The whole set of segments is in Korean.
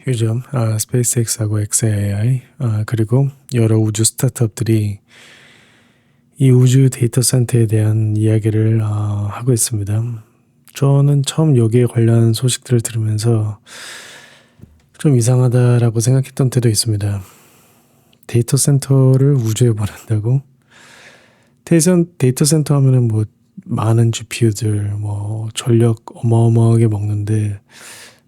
요즘 스페이스X하고 xAI 그리고 여러 우주 스타트업들이 이 우주 데이터 센터에 대한 이야기를 하고 있습니다. 저는 처음 여기에 관련 소식들을 들으면서 좀 이상하다라고 생각했던 때도 있습니다. 데이터 센터를 우주에 보낸다고? 데이터 센터 하면은 뭐 많은 GPU들, 뭐 전력 어마어마하게 먹는데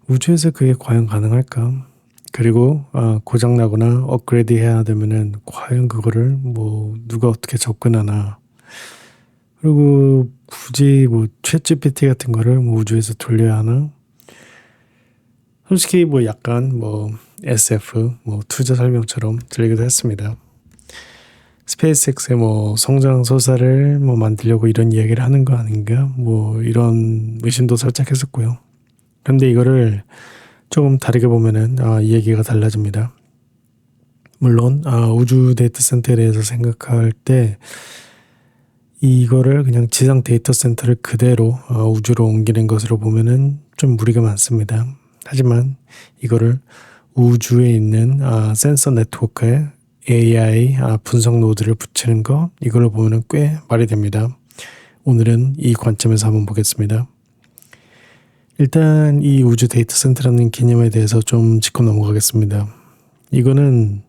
우주에서 그게 과연 가능할까? 그리고 고장나거나 업그레이드 해야 되면은 과연 그거를 뭐 누가 어떻게 접근하나. 그리고 굳이 뭐 챗GPT 같은 거를 뭐 우주에서 돌려야 하나? 솔직히 뭐 약간 뭐 SF 뭐 투자 설명처럼 들리기도 했습니다. 스페이스X의 뭐 성장 소사를 뭐 만들려고 이런 이야기를 하는 거 아닌가? 뭐 이런 의심도 살짝 했었고요. 그런데 이거를 조금 다르게 보면은 이야기가 달라집니다. 물론 우주 데이터 센터에 대해서 생각할 때 이거를 그냥 지상 데이터 센터를 그대로 우주로 옮기는 것으로 보면은 좀 무리가 많습니다. 하지만 이거를 우주에 있는 센서 네트워크에 AI 분석 노드를 붙이는 거 이걸로 보면은 꽤 말이 됩니다. 오늘은 이 관점에서 한번 보겠습니다. 일단 이 우주 데이터 센터라는 개념에 대해서 좀 짚고 넘어가겠습니다. 이거는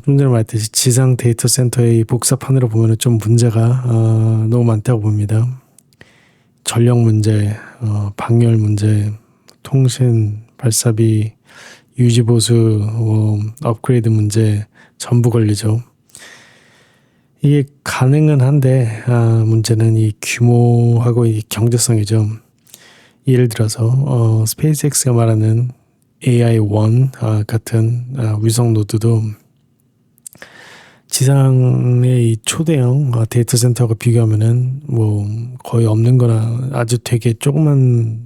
좀 전에 말했듯이 지상 데이터 센터의 복사판으로 보면 좀 문제가 너무 많다고 봅니다. 전력 문제, 방열 문제, 통신, 발사비, 유지보수, 업그레이드 문제 전부 걸리죠. 이게 가능은 한데 문제는 이 규모하고 이 경제성이죠. 예를 들어서 스페이스X가 말하는 AI-1 같은 위성 노드도 지상의 이 초대형 데이터 센터하고 비교하면은 뭐 거의 없는 거나 아주 되게 조그만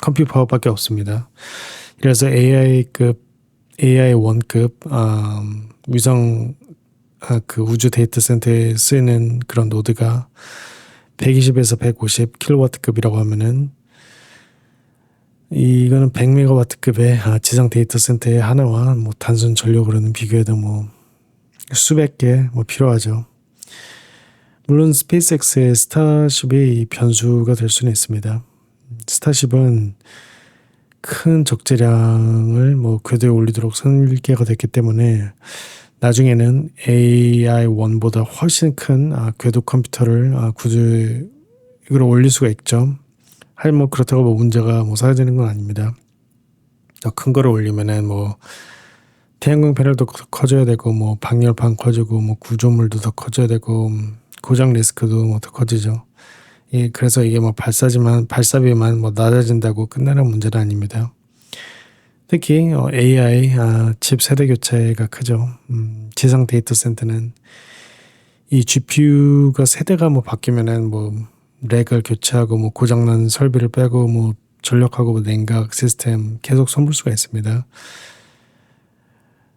컴퓨터 파워밖에 없습니다. 그래서 AI1급 위성 그 우주 데이터 센터에 쓰이는 그런 노드가 120에서 150 킬로와트급이라고 하면은 이거는 100메가와트급의 지상 데이터 센터의 하나와 뭐 단순 전력으로는 비교해도 뭐 수백 개 뭐 필요하죠. 물론 스페이스X의 스타쉽이 변수가 될 수는 있습니다. 스타쉽은 큰 적재량을 뭐 궤도에 올리도록 설계가 됐기 때문에 나중에는 AI-1보다 훨씬 큰 궤도 컴퓨터를 구조에 올릴 수가 있죠. 하지만 뭐 그렇다고 뭐 문제가 뭐 사라지는 건 아닙니다. 더 큰 거를 올리면은 뭐 태양광 패널도 더 커져야 되고 뭐 방열판 커지고 뭐 구조물도 더 커져야 되고 고장 리스크도 뭐 더 커지죠. 예, 그래서 이게 뭐 발사비만 뭐 낮아진다고 끝나는 문제는 아닙니다. 특히 AI 칩 세대 교체가 크죠. 지상 데이터 센터는 이 GPU가 세대가 뭐 바뀌면은 뭐 렉을 교체하고 뭐 고장난 설비를 빼고 뭐 전력하고 뭐 냉각 시스템 계속 손볼 수가 있습니다.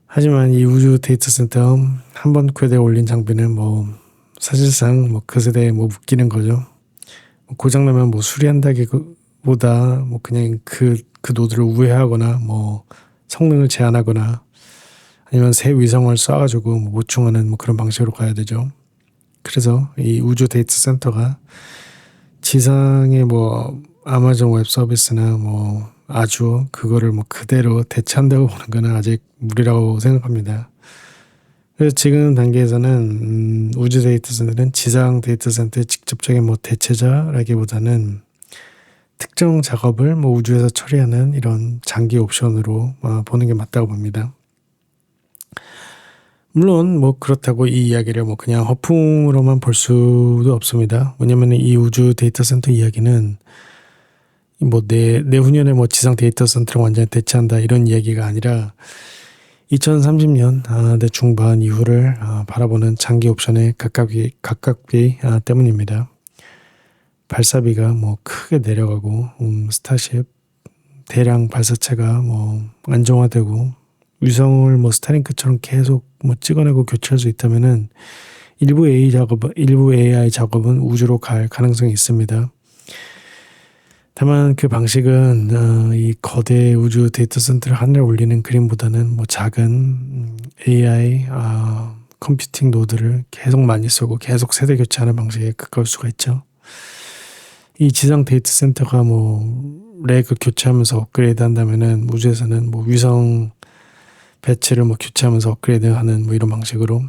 하지만 이 우주 데이터 센터 한 번 궤도에 올린 장비는 뭐 사실상 뭐 그 세대에 뭐 묶이는 거죠. 고장나면 뭐 수리한다기보다 뭐 그냥 그 노드를 우회하거나 뭐 성능을 제한하거나 아니면 새 위성을 쏴가지고 뭐 보충하는 뭐 그런 방식으로 가야 되죠. 그래서 이 우주 데이터 센터가 지상의 뭐 아마존 웹 서비스나 뭐 아주 그거를 뭐 그대로 대체한다고 보는 거는 아직 무리라고 생각합니다. 그래서 지금 단계에서는 우주 데이터 센터는 지상 데이터 센터의 직접적인 뭐 대체자라기보다는 특정 작업을 뭐 우주에서 처리하는 이런 장기 옵션으로 보는 게 맞다고 봅니다. 물론 뭐 그렇다고 이 이야기를 뭐 그냥 허풍으로만 볼 수도 없습니다. 왜냐면 이 우주 데이터 센터 이야기는 뭐 내후년에 뭐 지상 데이터 센터를 완전히 대체한다 이런 이야기가 아니라 2030년 내 중반 이후를 바라보는 장기 옵션의 가깝기 때문입니다. 발사비가 뭐 크게 내려가고 스타쉽 대량 발사체가 뭐 안정화되고 위성을 뭐 스타링크처럼 계속 뭐 찍어내고 교체할 수 있다면은 일부 AI 작업은 우주로 갈 가능성이 있습니다. 다만 그 방식은 이 거대 우주 데이터 센터를 하늘에 올리는 그림보다는 뭐 작은 AI 컴퓨팅 노드를 계속 많이 쓰고 계속 세대 교체하는 방식에 가까울 수가 있죠. 이 지상 데이터 센터가 뭐 렉을 교체하면서 업그레이드 한다면은 우주에서는 뭐 위성 배치를 뭐 교체하면서 업그레이드하는 뭐 이런 방식으로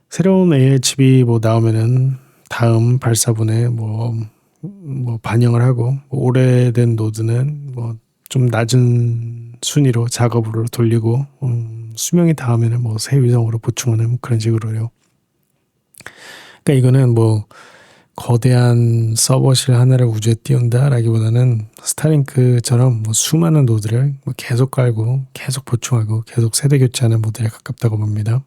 새로운 AI 칩이 뭐 나오면은 다음 발사분에 뭐 반영을 하고 뭐 오래된 노드는 뭐 좀 낮은 순위로 작업으로 돌리고 수명이 닿으면은 뭐 새 위성으로 보충하는 뭐 그런 식으로요. 그러니까 이거는 뭐 거대한 서버실 하나를 우주에 띄운다라기보다는 스타링크처럼 뭐 수많은 노드를 뭐 계속 깔고 계속 보충하고 계속 세대 교체하는 모델에 가깝다고 봅니다.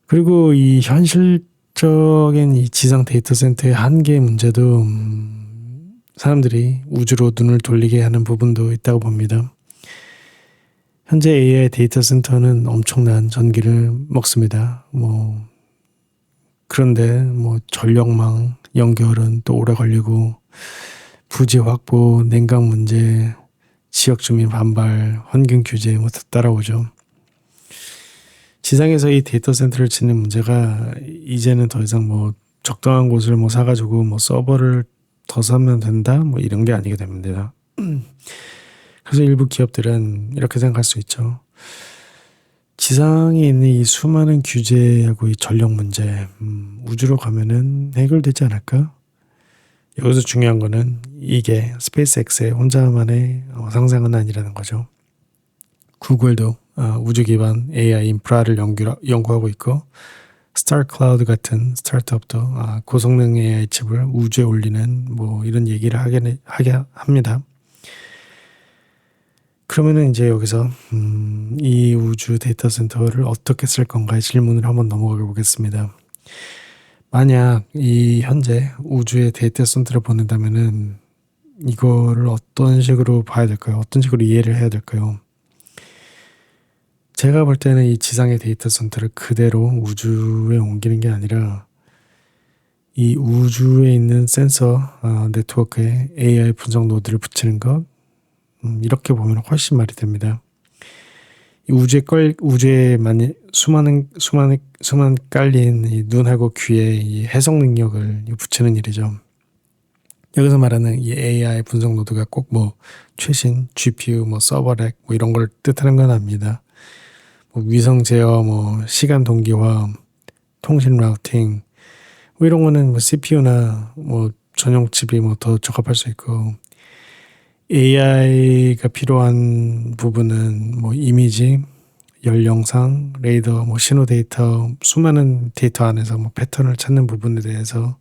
그리고 이 현실적인 이 지상 데이터 센터의 한계 문제도 사람들이 우주로 눈을 돌리게 하는 부분도 있다고 봅니다. 현재 AI 데이터 센터는 엄청난 전기를 먹습니다. 그런데 전력망 연결은 또 오래 걸리고 부지 확보, 냉각 문제, 지역 주민 반발, 환경 규제 다 따라오죠. 지상에서 이 데이터 센터를 짓는 문제가 이제는 더 이상 적당한 곳을 사가지고 서버를 더 사면 된다 이런 게 아니게 됩니다. 그래서 일부 기업들은 이렇게 생각할 수 있죠. 지상에 있는 이 수많은 규제하고 이 전력 문제, 우주로 가면은 해결되지 않을까? 여기서 중요한 거는 이게 스페이스X의 혼자만의 상상은 아니라는 거죠. 구글도 우주 기반 AI 인프라를 연구하고 있고, 스타클라우드 같은 스타트업도 고성능 AI 칩을 우주에 올리는 이런 얘기를 하게 합니다. 그러면은 이제 여기서 이 우주 데이터 센터를 어떻게 쓸 건가의 질문을 한번 넘어가 보겠습니다. 만약 이 현재 우주의 데이터 센터를 보낸다면은 이거를 어떤 식으로 봐야 될까요? 어떤 식으로 이해를 해야 될까요? 제가 볼 때는 이 지상의 데이터 센터를 그대로 우주에 옮기는 게 아니라 이 우주에 있는 센서 네트워크에 AI 분석 노드를 붙이는 것, 이렇게 보면 훨씬 말이 됩니다. 이 우주에 수많은 깔린 이 눈하고 귀에 이 해석 능력을 붙이는 일이죠. 여기서 말하는 이 AI 분석 노드가 꼭 최신 GPU, 서버렉 이런 걸 뜻하는 건 아닙니다. 위성 제어, 시간 동기화, 통신 라우팅, 이런 거는 CPU나 전용 칩이 더 적합할 수 있고, AI가 필요한 부분은 이미지, 열영상, 레이더, 신호 데이터, 수많은 데이터 안에서 패턴을 찾는 부분에 대해서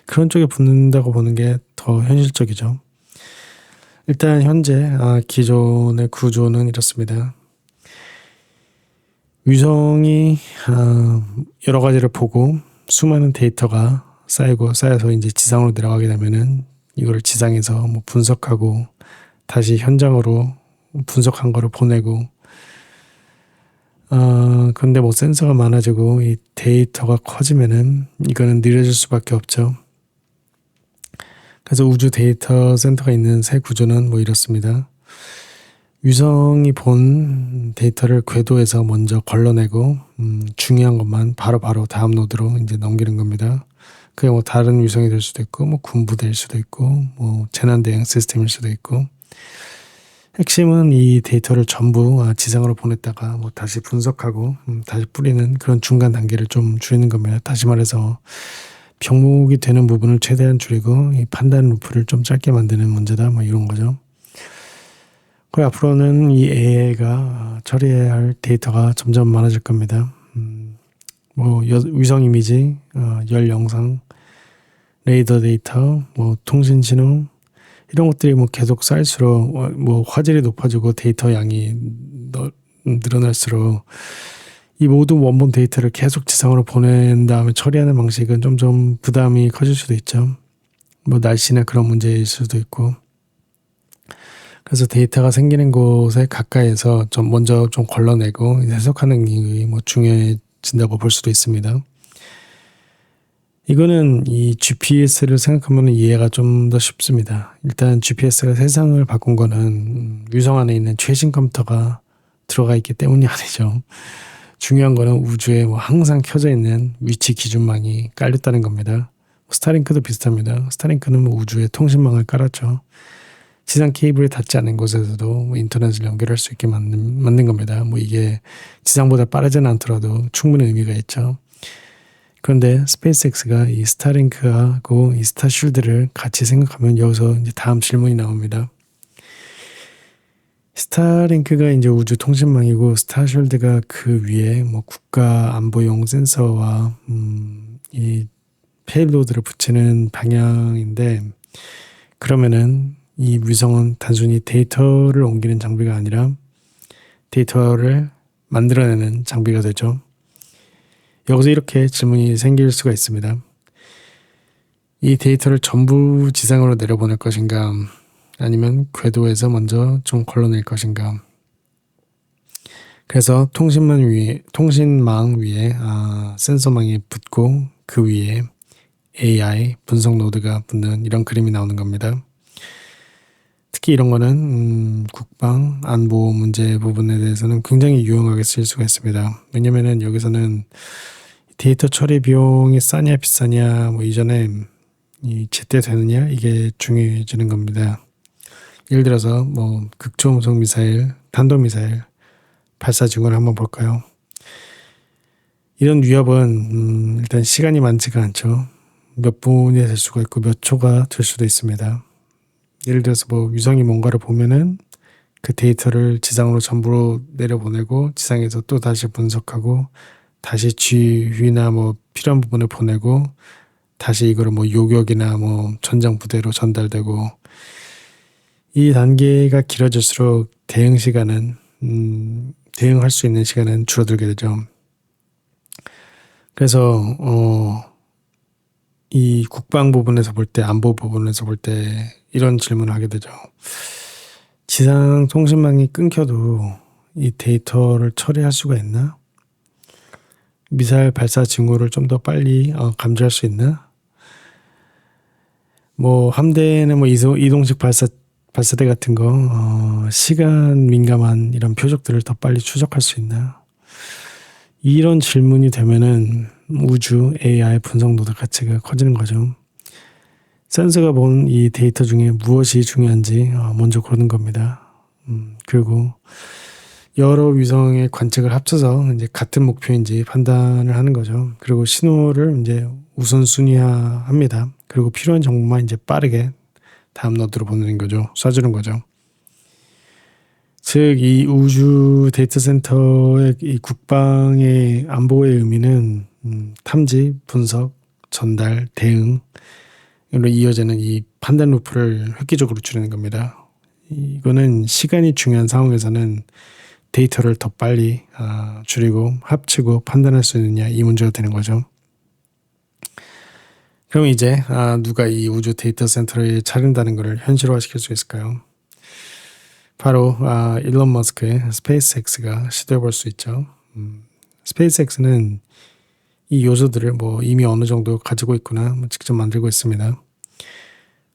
그런 쪽에 붙는다고 보는 게 더 현실적이죠. 일단 현재 기존의 구조는 이렇습니다. 위성이 여러 가지를 보고 수많은 데이터가 쌓여서 이제 지상으로 내려가게 되면은 이거를 지상에서 분석하고 다시 현장으로 분석한 거를 보내고 근데 센서가 많아지고 이 데이터가 커지면은 이거는 느려질 수밖에 없죠. 그래서 우주 데이터 센터가 있는 새 구조는 이렇습니다. 위성이 본 데이터를 궤도에서 먼저 걸러내고 중요한 것만 바로바로 다음 노드로 이제 넘기는 겁니다. 그게 다른 위성이 될 수도 있고 군부대일 수도 있고 재난 대응 시스템일 수도 있고, 핵심은 이 데이터를 전부 지상으로 보냈다가 다시 분석하고 다시 뿌리는 그런 중간 단계를 좀 줄이는 겁니다. 다시 말해서 병목이 되는 부분을 최대한 줄이고 이 판단 루프를 좀 짧게 만드는 문제다 이런 거죠. 그리고 앞으로는 이 AI가 처리해야 할 데이터가 점점 많아질 겁니다. 위성 이미지, 열 영상, 레이더 데이터, 통신 신호, 이런 것들이 계속 쌓일수록 화질이 높아지고 데이터 양이 늘어날수록 이 모든 원본 데이터를 계속 지상으로 보낸 다음에 처리하는 방식은 점점 부담이 커질 수도 있죠. 날씨나 그런 문제일 수도 있고. 그래서 데이터가 생기는 곳에 가까이에서 먼저 걸러내고 해석하는 게 중요해진다고 볼 수도 있습니다. 이거는 이 GPS를 생각하면 이해가 좀 더 쉽습니다. 일단 GPS가 세상을 바꾼 거는 위성 안에 있는 최신 컴퓨터가 들어가 있기 때문이 아니죠. 중요한 거는 우주에 항상 켜져 있는 위치 기준망이 깔렸다는 겁니다. 스타링크도 비슷합니다. 스타링크는 우주에 통신망을 깔았죠. 지상 케이블이 닿지 않는 곳에서도 인터넷을 연결할 수 있게 만든 겁니다. 이게 지상보다 빠르지는 않더라도 충분히 의미가 있죠. 그런데 스페이스X가 이 스타링크하고 이 스타쉴드를 같이 생각하면 여기서 이제 다음 질문이 나옵니다. 스타링크가 이제 우주 통신망이고 스타쉴드가 그 위에 국가 안보용 센서와 이 페일로드를 붙이는 방향인데, 그러면은 이 위성은 단순히 데이터를 옮기는 장비가 아니라 데이터를 만들어내는 장비가 되죠. 여기서 이렇게 질문이 생길 수가 있습니다. 이 데이터를 전부 지상으로 내려보낼 것인가, 아니면 궤도에서 먼저 좀 걸러낼 것인가. 그래서 통신망 위에 센서망이 붙고 그 위에 AI 분석 노드가 붙는 이런 그림이 나오는 겁니다. 특히 이런 거는 국방, 안보 문제 부분에 대해서는 굉장히 유용하게 쓰일 수가 있습니다. 왜냐면은 여기서는 데이터 처리 비용이 싸냐 비싸냐 이전에 제때 되느냐 이게 중요해지는 겁니다. 예를 들어서 극초음속 미사일, 탄도미사일 발사 징후를 한번 볼까요? 이런 위협은 일단 시간이 많지가 않죠. 몇 분이 될 수가 있고 몇 초가 될 수도 있습니다. 예를 들어서 위성이 뭔가를 보면은 그 데이터를 지상으로 전부로 내려보내고 지상에서 또 다시 분석하고 다시 지휘나 필요한 부분을 보내고 다시 이거를 요격이나 전장 부대로 전달되고, 이 단계가 길어질수록 대응할 수 있는 시간은 줄어들게 되죠. 그래서 이 국방 부분에서 볼 때, 안보 부분에서 볼 때 이런 질문을 하게 되죠. 지상 통신망이 끊겨도 이 데이터를 처리할 수가 있나? 미사일 발사 징후를 좀 더 빨리 감지할 수 있나? 함대는 이동식 발사대 같은 거 시간 민감한 이런 표적들을 더 빨리 추적할 수 있나? 이런 질문이 되면은 우주 AI 분석 노드 가치가 커지는 거죠. 센서가 본 이 데이터 중에 무엇이 중요한지 먼저 고르는 겁니다. 그리고 여러 위성의 관측을 합쳐서 이제 같은 목표인지 판단을 하는 거죠. 그리고 신호를 이제 우선순위화합니다. 그리고 필요한 정보만 이제 빠르게 다음 노드로 보내는 거죠. 쏴주는 거죠. 즉, 이 우주 데이터 센터의 이 국방의 안보의 의미는 탐지, 분석, 전달, 대응으로 이어지는 이 판단 루프를 획기적으로 줄이는 겁니다. 이거는 시간이 중요한 상황에서는 데이터를 더 빨리 줄이고 합치고 판단할 수 있느냐, 이 문제가 되는 거죠. 그럼 이제 누가 이 우주 데이터 센터를 차린다는 것을 현실화시킬 수 있을까요? 바로 일론 머스크의 스페이스X가 시도해 볼 수 있죠. 스페이스X는 이 요소들을 이미 어느 정도 가지고 있거나 직접 만들고 있습니다.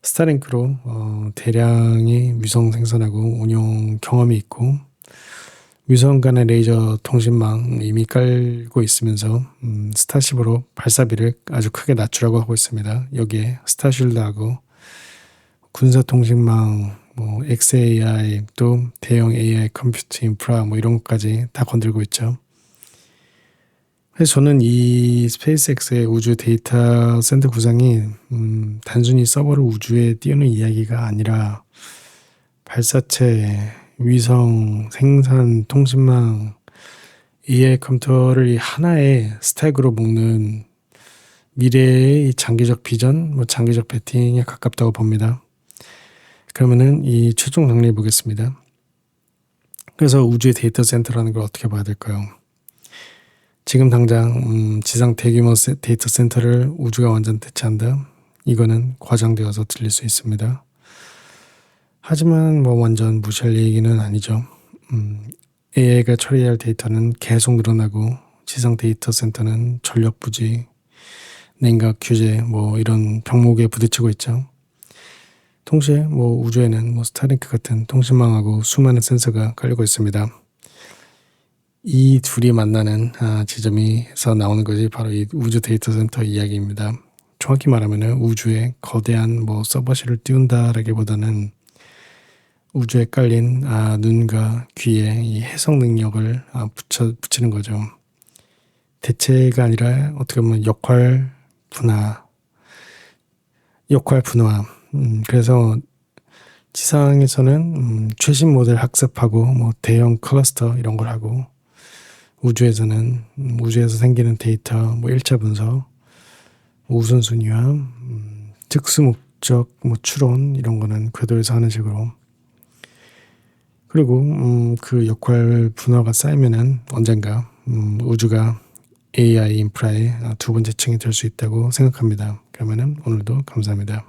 스타링크로 대량의 위성 생산하고 운용 경험이 있고, 위성 간의 레이저 통신망 이미 깔고 있으면서 스타쉽으로 발사비를 아주 크게 낮추라고 하고 있습니다. 여기에 스타쉴드하고 군사 통신망, XAI, 또 대형 AI 컴퓨터 인프라 이런 것까지 다 건들고 있죠. 그래서 저는 이 스페이스X의 우주 데이터 센터 구상이 단순히 서버를 우주에 띄우는 이야기가 아니라 발사체, 위성, 생산, 통신망, AI 컴퓨터를 하나의 스택으로 묶는 미래의 장기적 비전, 장기적 베팅에 가깝다고 봅니다. 그러면은 이 최종 정리해 보겠습니다. 그래서 우주의 데이터 센터라는 걸 어떻게 봐야 될까요? 지금 당장 지상 대규모 데이터 센터를 우주가 완전 대체한다? 이거는 과장되어서 들릴 수 있습니다. 하지만 완전 무시할 얘기는 아니죠. AI가 처리할 데이터는 계속 늘어나고 지상 데이터 센터는 전력 부지, 냉각 규제 뭐 이런 병목에 부딪히고 있죠. 동시에 뭐 우주에는 뭐 스타링크 같은 통신망하고 수많은 센서가 깔리고 있습니다. 이 둘이 만나는 지점에서 나오는 것이 바로 이 우주 데이터 센터 이야기입니다. 정확히 말하면 우주에 거대한 뭐 서버실을 띄운다라기보다는 우주에 깔린 눈과 귀에 이 해석 능력을 붙이는 거죠. 대체가 아니라 어떻게 보면 역할 분화. 그래서 지상에서는 최신 모델 학습하고 뭐 대형 클러스터 이런 걸 하고, 우주에서는 우주에서 생기는 데이터 뭐 1차 분석, 우선순위와 특수 목적 뭐 추론 이런 거는 궤도에서 하는 식으로. 그리고 그 역할 분화가 쌓이면은 언젠가 우주가 AI 인프라의 두 번째 층이 될 수 있다고 생각합니다. 그러면은 오늘도 감사합니다.